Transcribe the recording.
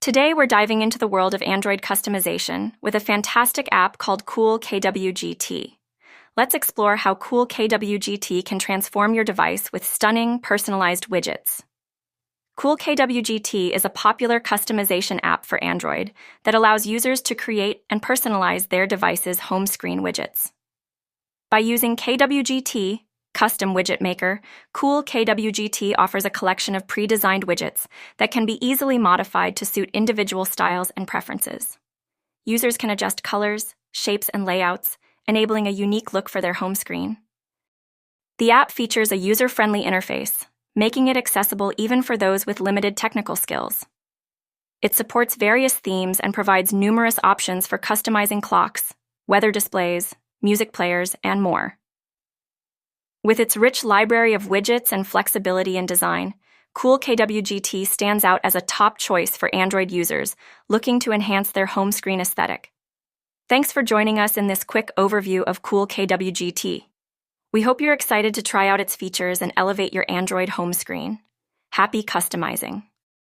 Today, we're diving into the world of Android customization with a fantastic app called Cool KWGT. Let's explore how Cool KWGT can transform your device with stunning, personalized widgets. Cool KWGT is a popular customization app for Android that allows users to create and personalize their device's home screen widgets. By using KWGT, Custom Widget Maker, Cool KWGT offers a collection of pre-designed widgets that can be easily modified to suit individual styles and preferences. Users can adjust colors, shapes, and layouts, enabling a unique look for their home screen. The app features a user-friendly interface, making it accessible even for those with limited technical skills. It supports various themes and provides numerous options for customizing clocks, weather displays, music players, and more. With its rich library of widgets and flexibility in design, Cool KWGT stands out as a top choice for Android users looking to enhance their home screen aesthetic. Thanks for joining us in this quick overview of Cool KWGT. We hope you're excited to try out its features and elevate your Android home screen. Happy customizing!